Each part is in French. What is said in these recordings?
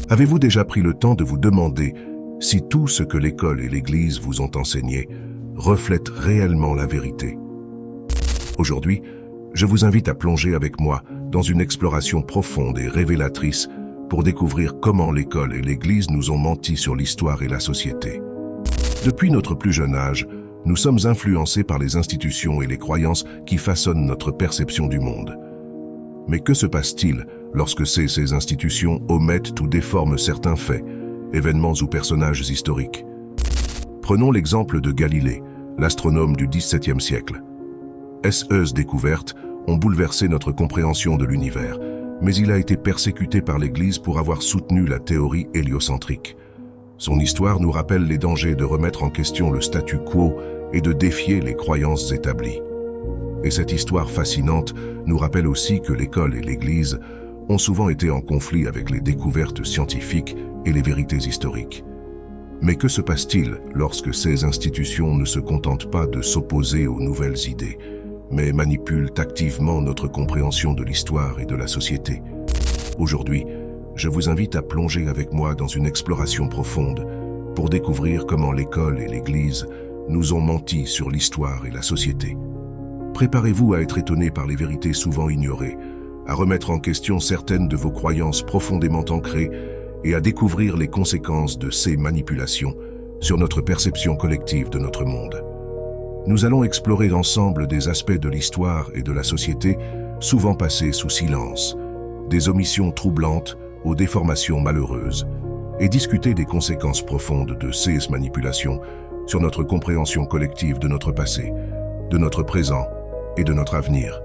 Avez-vous déjà pris le temps de vous demander si tout ce que l'école et l'Église vous ont enseigné reflète réellement la vérité? Aujourd'hui, je vous invite à plonger avec moi dans une exploration profonde et révélatrice pour découvrir comment l'école et l'Église nous ont menti sur l'histoire et la société. Depuis notre plus jeune âge, nous sommes influencés par les institutions et les croyances qui façonnent notre perception du monde. Mais que se passe-t-il lorsque ces institutions omettent ou déforment certains faits, événements ou personnages historiques? Prenons l'exemple de Galilée, l'astronome du XVIIe siècle. Ses découvertes ont bouleversé notre compréhension de l'univers, mais il a été persécuté par l'Église pour avoir soutenu la théorie héliocentrique. Son histoire nous rappelle les dangers de remettre en question le statu quo et de défier les croyances établies. Et cette histoire fascinante nous rappelle aussi que l'école et l'Église ont souvent été en conflit avec les découvertes scientifiques et les vérités historiques. Mais que se passe-t-il lorsque ces institutions ne se contentent pas de s'opposer aux nouvelles idées, mais manipulent activement notre compréhension de l'histoire et de la société? Aujourd'hui, je vous invite à plonger avec moi dans une exploration profonde pour découvrir comment l'école et l'Église nous ont menti sur l'histoire et la société. Préparez-vous à être étonné par les vérités souvent ignorées, à remettre en question certaines de vos croyances profondément ancrées et à découvrir les conséquences de ces manipulations sur notre perception collective de notre monde. Nous allons explorer ensemble des aspects de l'histoire et de la société souvent passés sous silence, des omissions troublantes aux déformations malheureuses, et discuter des conséquences profondes de ces manipulations sur notre compréhension collective de notre passé, de notre présent et de notre avenir.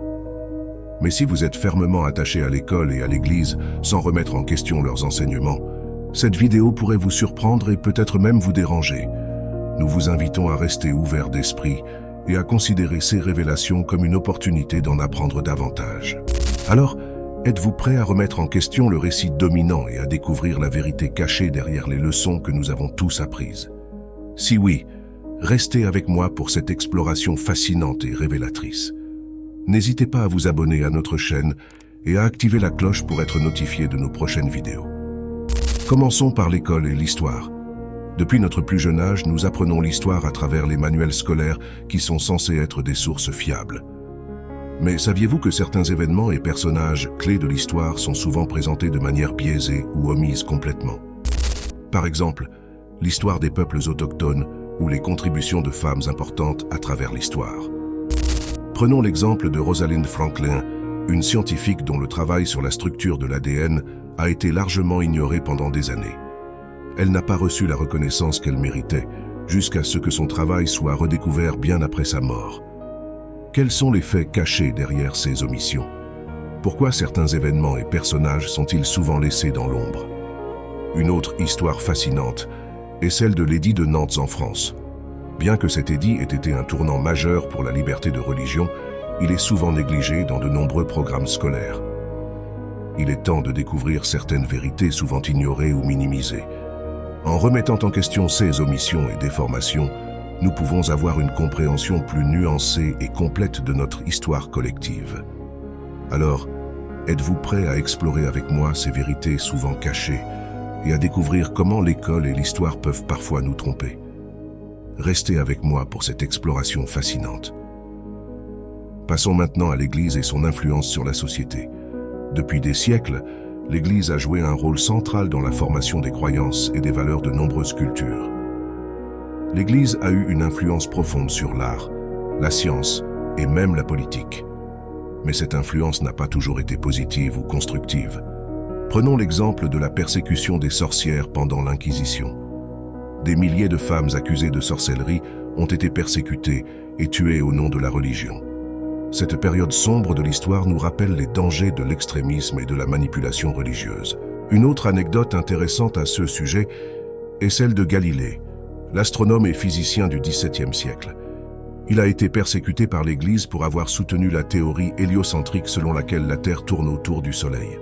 Mais si vous êtes fermement attaché à l'école et à l'Église sans remettre en question leurs enseignements, cette vidéo pourrait vous surprendre et peut-être même vous déranger. Nous vous invitons à rester ouvert d'esprit et à considérer ces révélations comme une opportunité d'en apprendre davantage. Alors, êtes-vous prêt à remettre en question le récit dominant et à découvrir la vérité cachée derrière les leçons que nous avons tous apprises? Si oui, restez avec moi pour cette exploration fascinante et révélatrice. N'hésitez pas à vous abonner à notre chaîne et à activer la cloche pour être notifié de nos prochaines vidéos. Commençons par l'école et l'histoire. Depuis notre plus jeune âge, nous apprenons l'histoire à travers les manuels scolaires qui sont censés être des sources fiables. Mais saviez-vous que certains événements et personnages clés de l'histoire sont souvent présentés de manière biaisée ou omise complètement? Par exemple, l'histoire des peuples autochtones ou les contributions de femmes importantes à travers l'histoire. Prenons l'exemple de Rosalind Franklin, une scientifique dont le travail sur la structure de l'ADN a été largement ignoré pendant des années. Elle n'a pas reçu la reconnaissance qu'elle méritait, jusqu'à ce que son travail soit redécouvert bien après sa mort. Quels sont les faits cachés derrière ces omissions? Pourquoi certains événements et personnages sont-ils souvent laissés dans l'ombre? Une autre histoire fascinante est celle de l'édit de Nantes en France. Bien que cet édit ait été un tournant majeur pour la liberté de religion, il est souvent négligé dans de nombreux programmes scolaires. Il est temps de découvrir certaines vérités souvent ignorées ou minimisées. En remettant en question ces omissions et déformations, nous pouvons avoir une compréhension plus nuancée et complète de notre histoire collective. Alors, êtes-vous prêt à explorer avec moi ces vérités souvent cachées et à découvrir comment l'école et l'histoire peuvent parfois nous tromper? Restez avec moi pour cette exploration fascinante. Passons maintenant à l'Église et son influence sur la société. Depuis des siècles, l'Église a joué un rôle central dans la formation des croyances et des valeurs de nombreuses cultures. L'Église a eu une influence profonde sur l'art, la science et même la politique. Mais cette influence n'a pas toujours été positive ou constructive. Prenons l'exemple de la persécution des sorcières pendant l'Inquisition. Des milliers de femmes accusées de sorcellerie ont été persécutées et tuées au nom de la religion. Cette période sombre de l'histoire nous rappelle les dangers de l'extrémisme et de la manipulation religieuse. Une autre anecdote intéressante à ce sujet est celle de Galilée, l'astronome et physicien du XVIIe siècle. Il a été persécuté par l'Église pour avoir soutenu la théorie héliocentrique selon laquelle la Terre tourne autour du Soleil.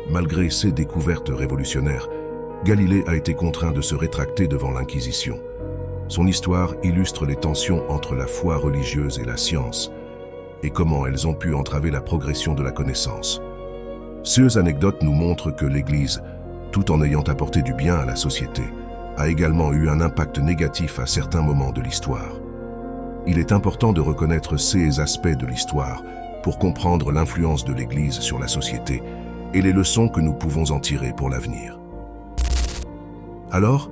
Malgré ces découvertes révolutionnaires, Galilée a été contraint de se rétracter devant l'Inquisition. Son histoire illustre les tensions entre la foi religieuse et la science, et comment elles ont pu entraver la progression de la connaissance. Ces anecdotes nous montrent que l'Église, tout en ayant apporté du bien à la société, a également eu un impact négatif à certains moments de l'histoire. Il est important de reconnaître ces aspects de l'histoire pour comprendre l'influence de l'Église sur la société et les leçons que nous pouvons en tirer pour l'avenir. Alors,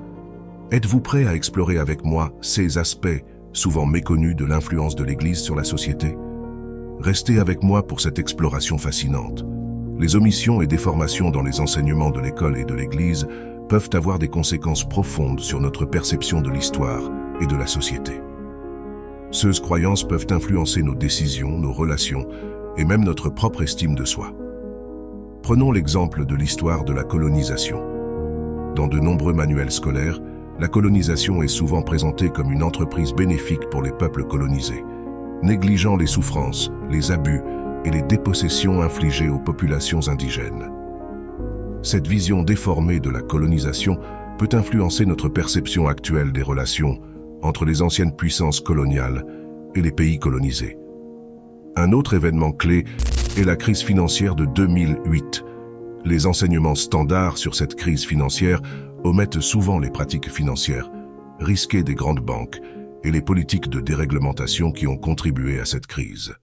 êtes-vous prêt à explorer avec moi ces aspects souvent méconnus de l'influence de l'Église sur la société? Restez avec moi pour cette exploration fascinante. Les omissions et déformations dans les enseignements de l'école et de l'Église peuvent avoir des conséquences profondes sur notre perception de l'histoire et de la société. Ces croyances peuvent influencer nos décisions, nos relations et même notre propre estime de soi. Prenons l'exemple de l'histoire de la colonisation. Dans de nombreux manuels scolaires, la colonisation est souvent présentée comme une entreprise bénéfique pour les peuples colonisés, négligeant les souffrances, les abus et les dépossessions infligées aux populations indigènes. Cette vision déformée de la colonisation peut influencer notre perception actuelle des relations entre les anciennes puissances coloniales et les pays colonisés. Un autre événement clé est la crise financière de 2008. Les enseignements standards sur cette crise financière omettent souvent les pratiques financières risquées des grandes banques et les politiques de déréglementation qui ont contribué à cette crise.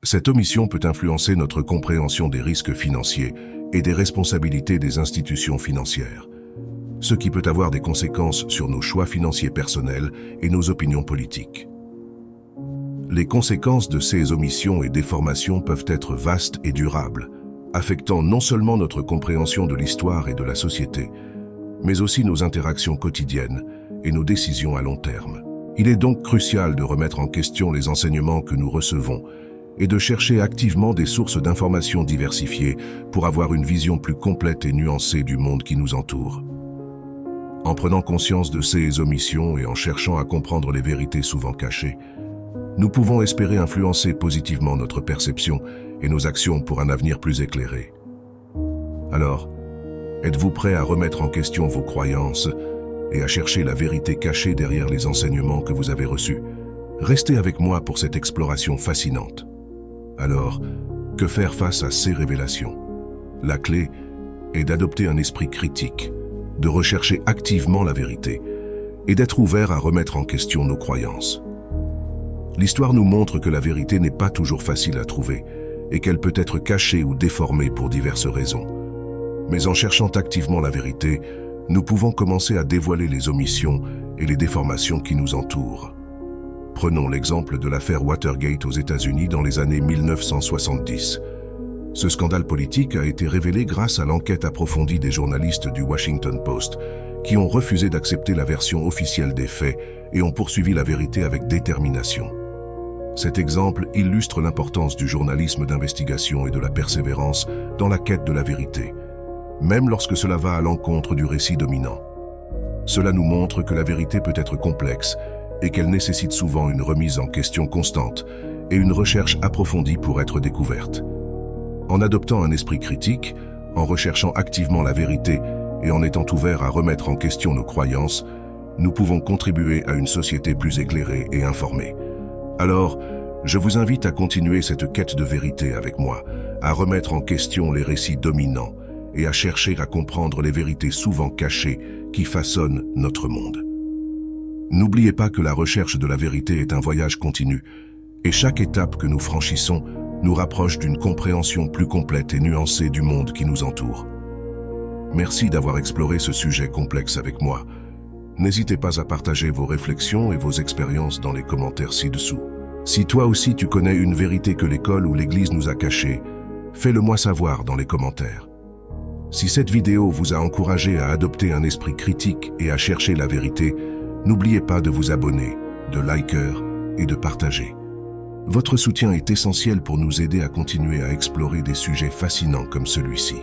Cette omission peut influencer notre compréhension des risques financiers et des responsabilités des institutions financières, ce qui peut avoir des conséquences sur nos choix financiers personnels et nos opinions politiques. Les conséquences de ces omissions et déformations peuvent être vastes et durables, affectant non seulement notre compréhension de l'histoire et de la société, mais aussi nos interactions quotidiennes et nos décisions à long terme. Il est donc crucial de remettre en question les enseignements que nous recevons et de chercher activement des sources d'informations diversifiées pour avoir une vision plus complète et nuancée du monde qui nous entoure. En prenant conscience de ces omissions et en cherchant à comprendre les vérités souvent cachées, nous pouvons espérer influencer positivement notre perception et nos actions pour un avenir plus éclairé. Alors, êtes-vous prêt à remettre en question vos croyances et à chercher la vérité cachée derrière les enseignements que vous avez reçus? Restez avec moi pour cette exploration fascinante. Alors, que faire face à ces révélations? La clé est d'adopter un esprit critique, de rechercher activement la vérité et d'être ouvert à remettre en question nos croyances. L'histoire nous montre que la vérité n'est pas toujours facile à trouver et qu'elle peut être cachée ou déformée pour diverses raisons. Mais en cherchant activement la vérité, nous pouvons commencer à dévoiler les omissions et les déformations qui nous entourent. Prenons l'exemple de l'affaire Watergate aux États-Unis dans les années 1970. Ce scandale politique a été révélé grâce à l'enquête approfondie des journalistes du Washington Post, qui ont refusé d'accepter la version officielle des faits et ont poursuivi la vérité avec détermination. Cet exemple illustre l'importance du journalisme d'investigation et de la persévérance dans la quête de la vérité, même lorsque cela va à l'encontre du récit dominant. Cela nous montre que la vérité peut être complexe et qu'elle nécessite souvent une remise en question constante et une recherche approfondie pour être découverte. En adoptant un esprit critique, en recherchant activement la vérité et en étant ouverts à remettre en question nos croyances, nous pouvons contribuer à une société plus éclairée et informée. Alors, je vous invite à continuer cette quête de vérité avec moi, à remettre en question les récits dominants et à chercher à comprendre les vérités souvent cachées qui façonnent notre monde. N'oubliez pas que la recherche de la vérité est un voyage continu, et chaque étape que nous franchissons nous rapproche d'une compréhension plus complète et nuancée du monde qui nous entoure. Merci d'avoir exploré ce sujet complexe avec moi. N'hésitez pas à partager vos réflexions et vos expériences dans les commentaires ci-dessous. Si toi aussi tu connais une vérité que l'école ou l'Église nous a cachée, fais-le-moi savoir dans les commentaires. Si cette vidéo vous a encouragé à adopter un esprit critique et à chercher la vérité, n'oubliez pas de vous abonner, de liker et de partager. Votre soutien est essentiel pour nous aider à continuer à explorer des sujets fascinants comme celui-ci.